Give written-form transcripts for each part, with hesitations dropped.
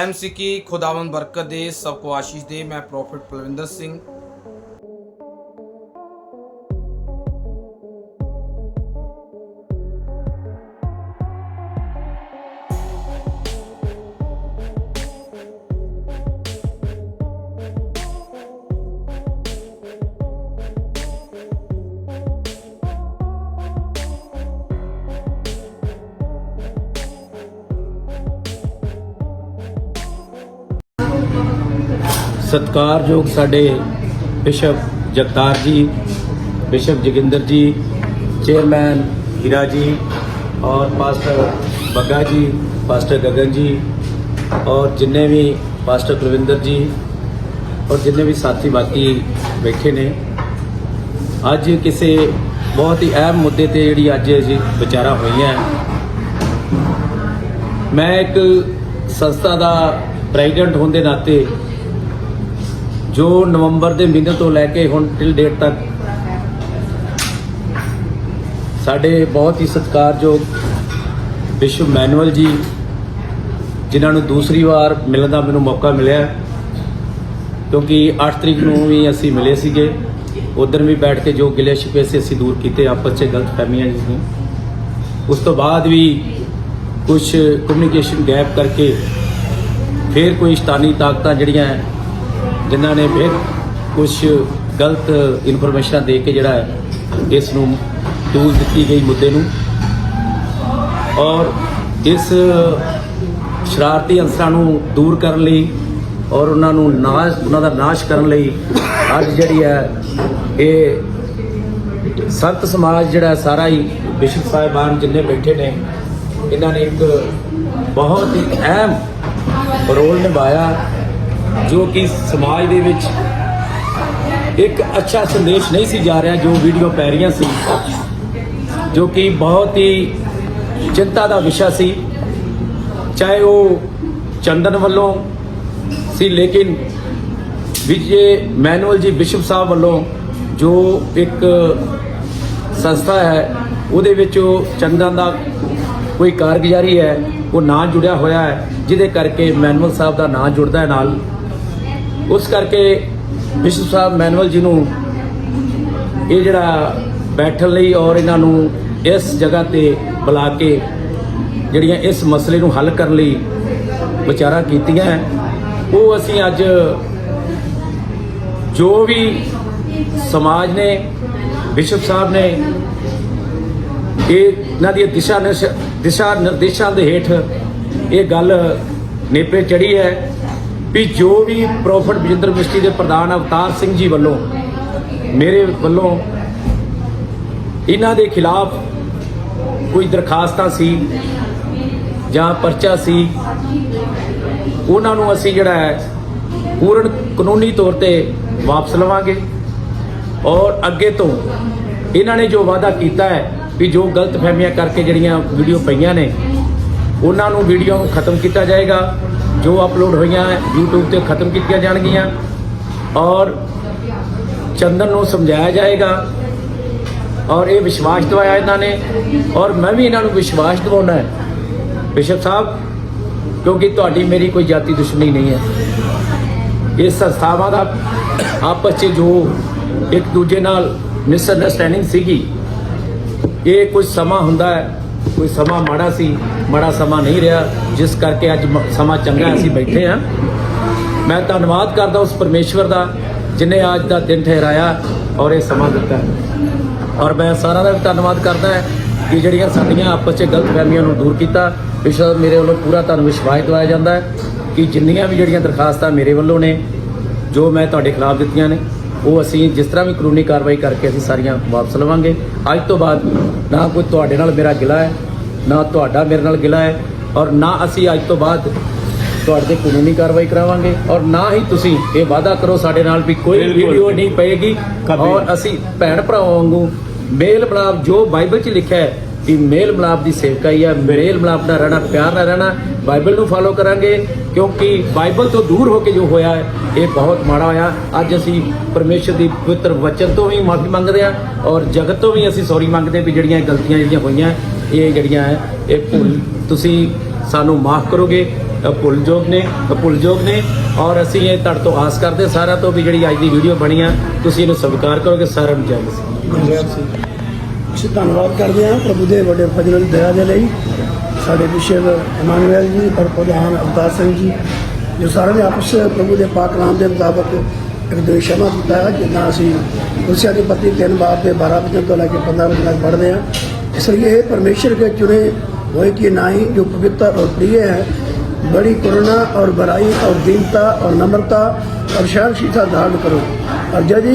जय मसीह की खुदावंद बरकत दे, सबको आशीष दे। मैं प्रॉफिट पलविंदर सिंह। सत्कारयोग साडे बिशप जगतार जी, बिशप जोगिंदर जी, चेयरमैन हीरा जी और पास्टर बग्गा जी, पास्टर गगन जी और जिन्ने भी पास्टर कुलविंदर जी और जिन्ने भी साथी बाकी बैठे ने, अज किसी बहुत ही अहम मुद्दे ते जिहड़ी अज विचारा हुई है। मैं एक संस्था का प्रेजिडेंट होने के नाते जो नवंबर के महीने तो लैके हुण टिल डेट तक साढ़े बहुत ही सत्कारयोग बिशप मैनुअल जी, जिन्होंने दूसरी बार मिलने का मैनूं मौका मिले, क्योंकि 8 तरीक नूं भी असीं मिले सीगे। उधर भी बैठ के जो गिले शिकवे से असीं दूर किए, आपस में गलत फहमियां जिसने, उस तो बाद भी कुछ कम्यूनीकेशन गैप करके फिर कोई शैतानी ताकतां जिहड़ियां जिन्हों ने फिर कुछ गलत इनफॉर्मेशन दे के जड़ा है इस टूल दी गई मुद्दे नूं, और इस शरारती अंसरां नूं दूर करने लई और उन्होंने नाश करने लई अज जिहड़ी है ये संत समाज जिहड़ा सारा ही बिशप साहिबान जिन्ने बैठे ने, इन्होंने एक बहुत ही अहम रोल निभाया, जो कि समाज दे विच एक अच्छा संदेश नहीं सी जा रहा। जो वीडियो पै रही सी, जो कि बहुत ही चिंता का विषय सी, चाहे वो चंदन वालों सी, लेकिन विजय मैनुअल जी बिशप साहब वालों जो एक संस्था है उहदे विच चंदन का कोई कारगुजारी है वो ना जुड़िया होया है, जिहदे करके मैनुअल साहब का नाम जुड़ता है नाल। उस करके बिशप साहब मैनुअल जी नूं ये जिहड़ा बैठण लई और इन्हां नूं इस जगह ते बुला के जिहड़ियां इस मसले नूं हल करन लई विचारां कीतियां, वो असीं अज जो भी समाज ने, बिशप साहब ने इन्हां दी दिशा निर्देशों के हेठ ये गल नेपे चढ़ी है भी जो भी प्रॉफिट बजिंदर मिनिस्ट्री के प्रधान अवतार सिंह जी वालों मेरे वालों इन्हां दे खिलाफ कोई दरखास्तां सी जां परचा सी, उन्हां नूं असीं जिहड़ा है पूर्ण कानूनी तौर पे वापस लवांगे, और अगे तो इन्हां ने जो वादा किया है भी जो गलत फहमियां करके जिहड़ियां वीडियो पईयां ने उन्हां नूं वीडियो खत्म किया जाएगा, जो अपलोड हुई यूट्यूब पे खत्म की जाएगियां, और चंदन नूं समझाया जाएगा, और ये विश्वास दवाया इन्होंने, और मैं भी इन्हों विश्वास दिवाना है बिशप साहब, क्योंकि तुहाडी मेरी कोई जाति दुश्मनी नहीं है। इस संस्थावां दा आपस में जो एक दूजे नाल मिसअंडरस्टैंडिंग सीगी, ये कुछ समा हुंदा है, कोई समा माड़ा सी, माड़ा समा नहीं रहा, जिस करके अज समा चंगा असीं बैठे हैं। मैं धन्नवाद करदा उस परमेश्वर का जिन्हें अज का दिन ठहराया और ये समा दिता है, और मैं सारा का भी धन्नवाद करदा है कि जिहड़ियां साडीआं आपस में गलत फहमियां नूं दूर कीता। बिशप मेरे वालों पूरा तुहानूं विश्वास दिवाया जाता है कि जिन्नियां भी जिहड़ियां दरखास्तां मेरे वालों ने जो मैं तुहाडे खिलाफ दित्तियां ने, वो असीं जिस तरह भी कानूनी कार्रवाई करके असीं सारियां वापस लवांगे। अज तो बाद ना कोई तुहाडे नाल मेरा गिला है, ना तुहाडा मेरे नाल गिला है, और ना असीं अज तो बाद तुहाडे ते कानूनी कार्रवाई करावांगे, और ना ही तुसीं ये वादा करो साडे नाल भी कोई वीडियो नहीं पएगी, और असीं भैण भरावां वांगू मेल मिलाप जो बाइबल च लिखा है कि मेल मिलाप की सेवकाई है, मेल मिलाप ना रहना, प्यार ना रहना, बाइबल नूं फॉलो करांगे, क्योंकि बाइबल तो दूर होकर जो होया है ये बहुत माड़ा होया। अज असीं परमेश्वर की पवित्र वचन तो भी माफ़ी मंगते हैं, और जगत तो भी असीं सॉरी मंगते भी जिहड़ियां गलतियां जिहड़ियां होईयां ये जिहड़ियां है ये भुल तुसीं सानूं माफ़ करोगे। ਭੁੱਲਯੋਗ ਨੇ ਔਰ ਅਸੀਂ ਇਹ ਤੁਹਾਡੇ ਤੋਂ ਆਸ ਕਰਦੇ ਸਾਰਿਆਂ ਤੋਂ ਵੀ ਜਿਹੜੀ ਅੱਜ ਦੀ ਵੀਡੀਓ ਬਣੀ ਆ ਤੁਸੀਂ ਇਹਨੂੰ ਸਵੀਕਾਰ ਕਰੋਗੇ। ਸਾਰਿਆਂ ਨੂੰ ਜੈ ਮਸੀਹ। ਅਸੀਂ ਧੰਨਵਾਦ ਕਰਦੇ ਹਾਂ ਪ੍ਰਭੂ ਦੇ ਵੱਡੇ ਫਜ਼ਲ ਦਇਆ ਦੇ ਲਈ। ਸਾਡੇ ਬਿਸ਼ਪ ਇਮਾਨੁਅਲ ਜੀ ਔਰ ਪ੍ਰਧਾਨ ਅਵਤਾਰ ਸਿੰਘ ਜੀ ਜੋ ਸਾਰਿਆਂ ਨੇ ਆਪਸ ਪ੍ਰਭੂ ਦੇ ਪਾਕ ਨਾਮ ਦੇ ਮੁਤਾਬਕ ਇੱਕ ਦੂਜੇ ਸ਼ਮਾ ਕੀਤਾ ਹੈ। ਜਿੱਦਾਂ ਅਸੀਂ ਕੁਲਸੀਆ ਦੀ ਪੱਤੀ 3 ਬਾਰ ਦੇ 12 ਵਜੇ ਤੋਂ ਲੈ ਕੇ 15 ਵਜੇ ਤੱਕ पढ़ते हैं। इसलिए ये परमेश्वर के चुने हुए की नाई जो पवित्र और प्रिय है, बड़ी करुणा और बड़ाई और दीनता और नम्रता और सहनशीलता धारण करो। और यदि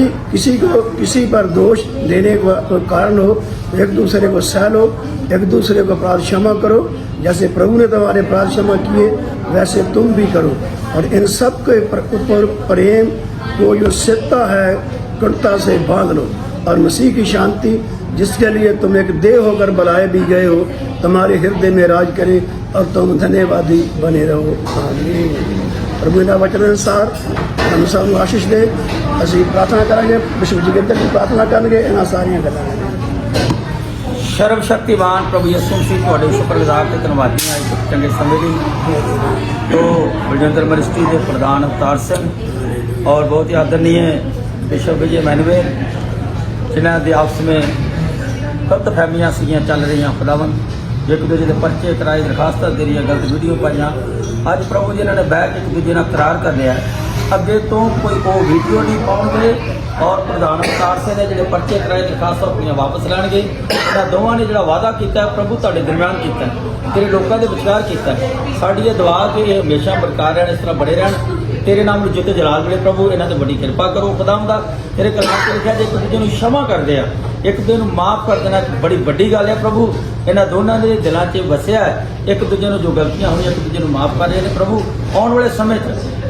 किसी पर दोष देने का कोई कारण हो तो एक दूसरे को सह लो, एक दूसरे को अपराध क्षमा करो। जैसे प्रभु ने तुम्हारे अपराध क्षमा किए वैसे तुम भी करो। और इन सब के ऊपर प्रेम को जो सिद्धता है करुणता से बांध लो। और मसीह की शांति जिसके लिए तुम एक देह होकर बुलाए भी गए हो तुम्हारे हृदय में राज करे और तुम धन्यवादी बने रहो। आमीन। प्रभु का वचन अनुसार हम सब आशीष दे। ਅਸੀਂ प्रार्थना करेंगे, विश्व जगत की प्रार्थना करेंगे। ਇਹਨਾਂ ਸਾਰੀਆਂ ਗੱਲਾਂ ਸਰਵ ਸ਼ਕਤੀਮਾਨ ਪ੍ਰਭੂ ਯਿਸੂ ਮਸੀਹ ਤੁਹਾਡੇ ਸ਼ੁਕਰਗੁਜ਼ਾਰ ਤੇ ਧੰਨਵਾਦੀ ਹਾਂ ਇਸ ਚੰਗੇ ਸਮੇਂ ਲਈ। तो बलजिंदर मिनिस्ट्री के प्रधान अवतार सिंह और बहुत ही आदरणीय बिशप विजय मैनुअल जिन्हों के आपस में गलत फहमियाँ सीगियां चल रही खुदावन एक दूजे के परचे कराए दरखास्त दे रही गलत वीडियो पाइया। अज प्रभु जी इन्होंने बैठ एक दूजे ने करार कर लिया अगे तो कोई वो वीडियो नहीं पाओगे और प्रधान अवतार सिंह ने जो परचे कराए दरखास्त अपनी वापस लैणगे। इन्होंने दोवां ने जो वादा किया प्रभु तुहाडे दरम्यान किया तेरे लोगों के विचार किया। साड़ी ये दुआ कि ये हमेशा बरकरार रहन इस तरह बड़े रहन तेरे नाम में जित जलाल मिले। प्रभु इन्हों से बड़ी कृपा करो खुदाम दा तेरे कलाम से लिखा जो एक दूजे को क्षमा करते हैं एक दूजे को माफ़ कर देना बड़ी वड्डी गल है। प्रभु इन्होंने दोनों के दिलों से वसिया है एक दूजे को जो गलतियां हुई एक दूजे को माफ़ कर रहे हैं। प्रभु आने वाले समय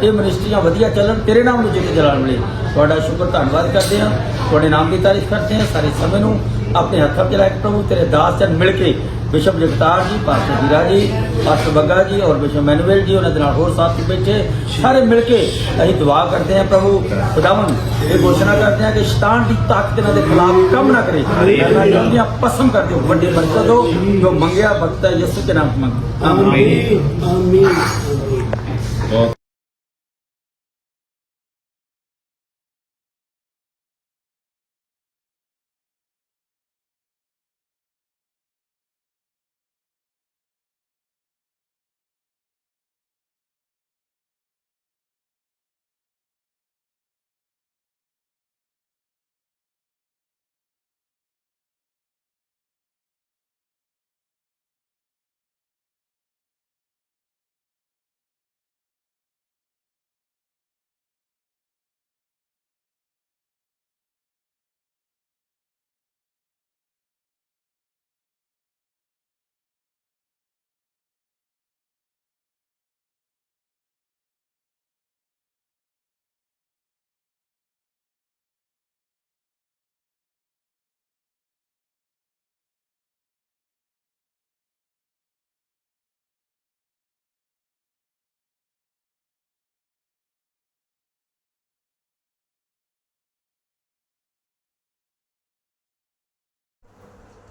ये मिनिस्ट्रियाँ वधिया चलन तेरे नाम में जित जलाल मिले। थोड़ा शुक्र धन्यवाद करते हैं थोड़े नाम की तारीफ करते हैं सारे समय को अपने हथों च लायक प्रभु तेरे दास जन मिल के बिशप जगतार जी पास्टर हीरा जी पास्टर बग्गा जी और बिशप मैनुअल जी उन्होंने होर साथी बैठे सारे मिल के अभी दुआ करते हैं। प्रभु खुदावन ये घोषणा करते हैं कि शैतान की ताकत इन्हों के खिलाफ कम ना करे जल्दियां पसंद कर दो बड़ी बरकत हो जो मंगया भक्त है यीशु के नाम मंग आमीन आमीन।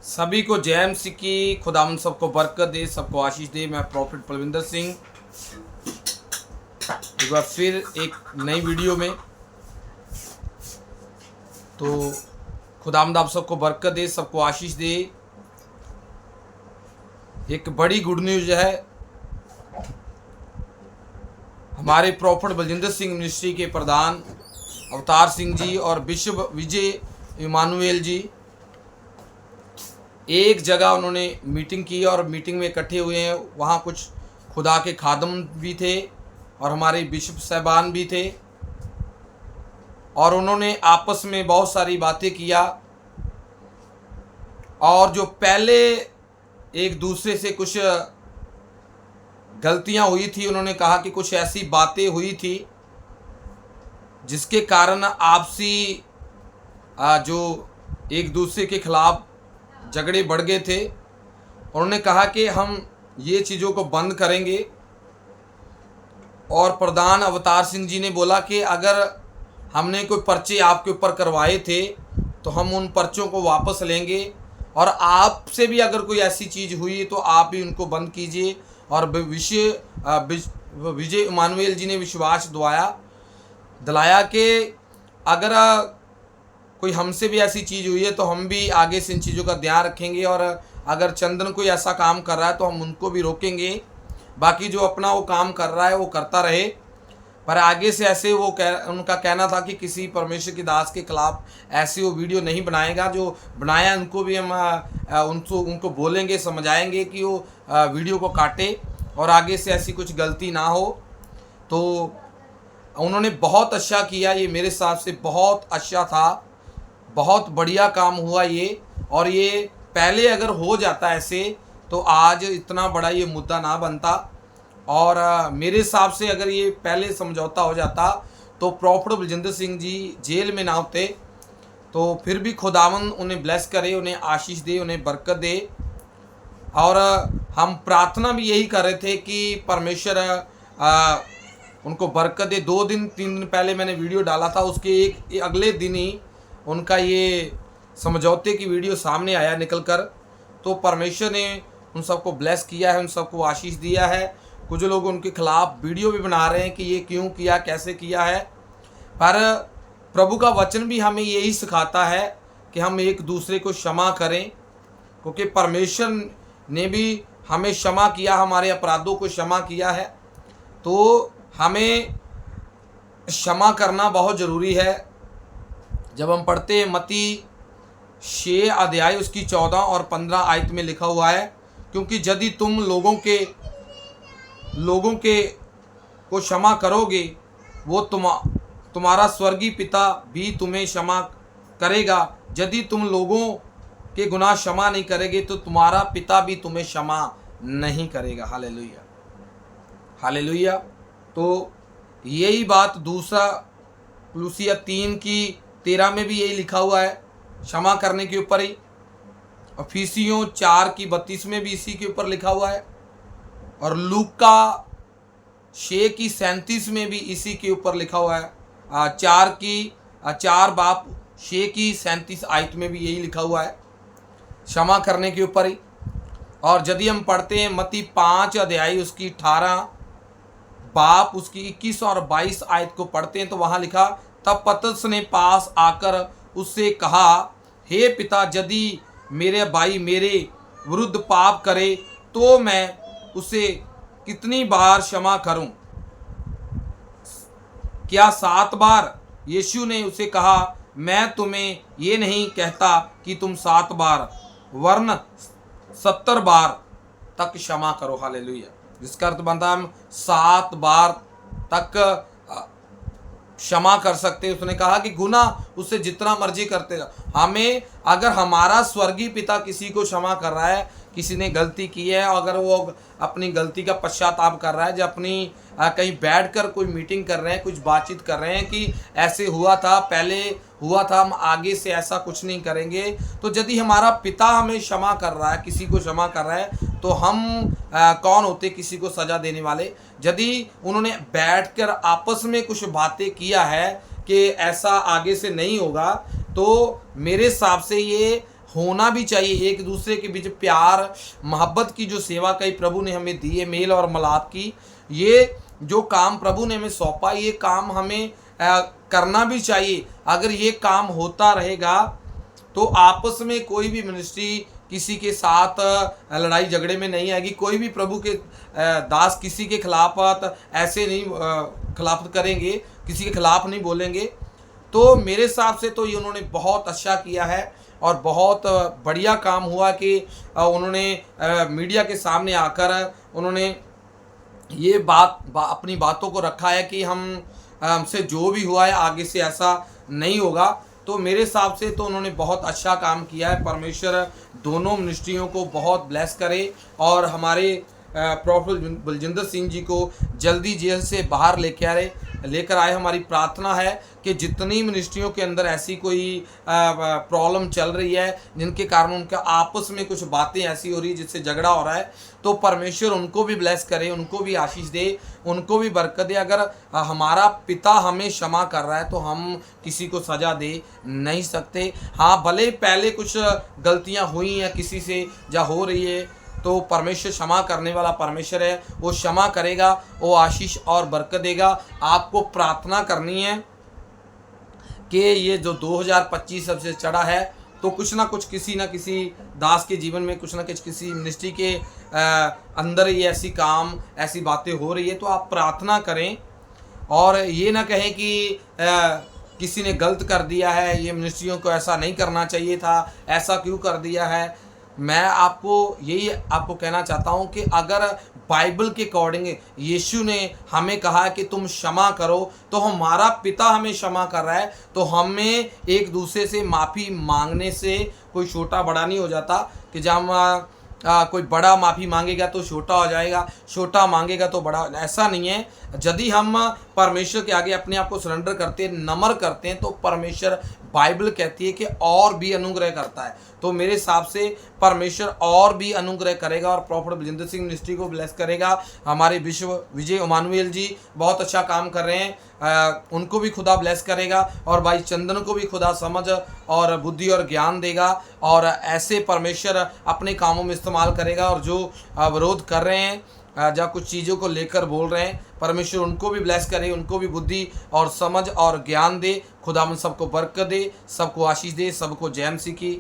सभी को जय मसीह की खुदावन सबको बरकत दे सबको आशीष दे। मैं प्रॉफिट पलविंदर सिंह एक बार फिर एक नई वीडियो में। तो खुदावंद आप सबको बरकत दे सबको आशीष दे। एक बड़ी गुड न्यूज़ है हमारे प्रॉफिट बलजिंदर सिंह मिनिस्ट्री के प्रधान अवतार सिंह जी और बिशप विजय इमानुएल जी एक जगह उन्होंने मीटिंग की और मीटिंग में इकट्ठे हुए हैं। वहाँ कुछ खुदा के खादम भी थे और हमारे बिशप साहबान भी थे और उन्होंने आपस में बहुत सारी बातें किया और जो पहले एक दूसरे से कुछ गलतियाँ हुई थी उन्होंने कहा कि कुछ ऐसी बातें हुई थी जिसके कारण आपसी जो एक दूसरे के खिलाफ झगड़े बढ़ गए थे। उन्होंने कहा कि हम ये चीज़ों को बंद करेंगे और प्रधान अवतार सिंह जी ने बोला कि अगर हमने कोई पर्चे आपके ऊपर करवाए थे तो हम उन पर्चों को वापस लेंगे और आपसे भी अगर कोई ऐसी चीज़ हुई तो आप भी उनको बंद कीजिए। और विजय इमानुएल जी ने विश्वास दिलाया कि अगर कोई हमसे भी ऐसी चीज़ हुई है तो हम भी आगे से इन चीज़ों का ध्यान रखेंगे, और अगर चंदन कोई ऐसा काम कर रहा है तो हम उनको भी रोकेंगे। बाकी जो अपना वो काम कर रहा है वो करता रहे, पर आगे से ऐसे उनका कहना था कि किसी परमेश्वर की दास के खिलाफ ऐसी वो वीडियो नहीं बनाएगा। जो बनाया उनको भी हम उनको बोलेंगे, समझाएंगे कि वो वीडियो को काटे और आगे से ऐसी कुछ गलती ना हो। तो उन्होंने बहुत अच्छा किया, ये मेरे हिसाब से बहुत अच्छा था, बहुत बढ़िया काम हुआ ये। और ये पहले अगर हो जाता ऐसे तो आज इतना बड़ा ये मुद्दा ना बनता, और मेरे हिसाब से अगर ये पहले समझौता हो जाता तो प्रॉफिट बलजिंदर सिंह जी जेल में ना होते। तो फिर भी खुदावन उन्हें ब्लेस करे, उन्हें आशीष दे, उन्हें बरकत दे। और हम प्रार्थना भी यही कर रहे थे कि परमेश्वर उनको बरकत दे। 2-3 दिन पहले मैंने वीडियो डाला था, उसके एक अगले दिन ही उनका ये समझौते की वीडियो सामने आया निकल कर। तो परमेश्वर ने उन सबको ब्लेस किया है, उन सबको आशीष दिया है। कुछ लोग उनके खिलाफ वीडियो भी बना रहे हैं कि ये क्यों किया, कैसे किया है, पर प्रभु का वचन भी हमें यही सिखाता है कि हम एक दूसरे को क्षमा करें, क्योंकि परमेश्वर ने भी हमें क्षमा किया, हमारे अपराधों को क्षमा किया है। तो हमें क्षमा करना बहुत ज़रूरी है। जब हम पढ़ते हैं मत्ती 6 अध्याय उसकी 14 और 15 आयत में लिखा हुआ है, क्योंकि यदि तुम लोगों के को क्षमा करोगे वो तुम्हारा स्वर्गीय पिता भी तुम्हें क्षमा करेगा। यदि तुम लोगों के गुनाह क्षमा नहीं करेंगे तो तुम्हारा पिता भी तुम्हें क्षमा नहीं करेगा। Hallelujah, hallelujah. तो यही बात दूसरा लूसिया 3:13 में भी यही लिखा हुआ है, क्षमा करने के ऊपर ही। अफिसियों 4:32 में भी इसी के ऊपर लिखा हुआ है, और लूका 6:37 में भी इसी के ऊपर लिखा हुआ है। 4 बाप 6:37 आयत में भी यही लिखा हुआ है, क्षमा करने के ऊपर ही। और यदि हम पढ़ते हैं मत्ती 5 अध्याय उसकी 18 बाप उसकी 21 और 22 आयत को पढ़ते हैं तो वहाँ लिखा, तब पतरस ने पास आकर उससे कहा, हे पिता, यदि मेरे भाई मेरे विरुद्ध पाप करे तो मैं उसे कितनी बार क्षमा करूं? क्या 7 बार? यीशु ने उसे कहा, मैं तुम्हें ये नहीं कहता कि तुम 7 बार वरन 70 बार तक क्षमा करो। हालेलुया। जिसका अर्थ बनता है हम 7 बार तक क्षमा कर सकते। उसने कहा कि गुनाह उससे जितना मर्जी करते रहो। हमें अगर हमारा स्वर्गीय पिता किसी को क्षमा कर रहा है, किसी ने गलती की है, अगर वो अपनी गलती का पश्चाताप कर रहा है, जो अपनी कहीं बैठकर कोई मीटिंग कर रहे हैं, कुछ बातचीत कर रहे हैं कि ऐसे हुआ था, पहले हुआ था, हम आगे से ऐसा कुछ नहीं करेंगे। तो यदि हमारा पिता हमें क्षमा कर रहा है, किसी को क्षमा कर रहा है, तो हम कौन होते किसी को सज़ा देने वाले? यदि उन्होंने बैठकर आपस में कुछ बातें किया है कि ऐसा आगे से नहीं होगा, तो मेरे हिसाब से ये होना भी चाहिए। एक दूसरे के बीच प्यार मोहब्बत की जो सेवा कई प्रभु ने हमें दी है, मेल और मिलाप की, ये जो काम प्रभु ने हमें सौंपा, ये काम हमें करना भी चाहिए। अगर ये काम होता रहेगा तो आपस में कोई भी मिनिस्ट्री किसी के साथ लड़ाई झगड़े में नहीं आएगी। कोई भी प्रभु के दास किसी के खिलाफ ऐसे नहीं खिलाफत करेंगे, किसी के खिलाफ नहीं बोलेंगे। तो मेरे हिसाब से तो ये उन्होंने बहुत अच्छा किया है और बहुत बढ़िया काम हुआ कि उन्होंने मीडिया के सामने आकर उन्होंने ये अपनी बातों को रखा है कि हमसे जो भी हुआ है आगे से ऐसा नहीं होगा। तो मेरे हिसाब से तो उन्होंने बहुत अच्छा काम किया है। परमेश्वर दोनों मिनिस्ट्रियों को बहुत ब्लेस करे और हमारे प्रॉफिट बलजिंदर सिंह जी को जल्दी जेल से बाहर लेकर आए। हमारी प्रार्थना है कि जितनी मिनिस्ट्रियों के अंदर ऐसी कोई प्रॉब्लम चल रही है, जिनके कारण उनका आपस में कुछ बातें ऐसी हो रही है जिससे झगड़ा हो रहा है, तो परमेश्वर उनको भी ब्लेस करे, उनको भी आशीष दे, उनको भी बरकत दे। अगर हमारा पिता हमें क्षमा कर रहा है तो हम किसी को सज़ा दे नहीं सकते। हाँ, भले पहले कुछ गलतियां हुई हैं किसी से या हो रही है, तो परमेश्वर क्षमा करने वाला परमेश्वर है, वो क्षमा करेगा, वो आशीष और बरकत देगा। आपको प्रार्थना करनी है कि ये जो 2025 सबसे चढ़ा है, तो कुछ ना कुछ किसी ना किसी दास के जीवन में, कुछ ना कुछ किसी मिनिस्ट्री के अंदर ये ऐसी काम, ऐसी बातें हो रही है। तो आप प्रार्थना करें और ये ना कहें कि किसी ने गलत कर दिया है, ये मिनिस्ट्रियों को ऐसा नहीं करना चाहिए था, ऐसा क्यों कर दिया है। मैं आपको कहना चाहता हूँ कि अगर बाइबल के अकॉर्डिंग यीशु ने हमें कहा कि तुम क्षमा करो, तो हमारा पिता हमें क्षमा कर रहा है, तो हमें एक दूसरे से माफ़ी मांगने से कोई छोटा बड़ा नहीं हो जाता कि जब हम कोई बड़ा माफ़ी मांगेगा तो छोटा हो जाएगा, छोटा मांगेगा तो बड़ा, ऐसा नहीं है। यदि हम परमेश्वर के आगे अपने आप को सरेंडर करते हैं, नम्र करते हैं, तो परमेश्वर, बाइबल कहती है कि और भी अनुग्रह करता है। तो मेरे हिसाब से परमेश्वर और भी अनुग्रह करेगा और प्रॉफिट बलजिंदर सिंह मिनिस्ट्री को ब्लेस करेगा। हमारे विश्व विजय इमानुएल जी बहुत अच्छा काम कर रहे हैं, उनको भी खुदा ब्लेस करेगा, और भाई चंदन को भी खुदा समझ और बुद्धि और ज्ञान देगा, और ऐसे परमेश्वर अपने कामों में इस्तेमाल करेगा। और जो विरोध कर रहे हैं, जहाँ कुछ चीज़ों को लेकर बोल रहे हैं, परमेश्वर उनको भी ब्लेस करे, उनको भी बुद्धि और समझ और ज्ञान दे। खुदा हम सबको बरकत दे, सबको आशीष दे, सबको जय मसीह की।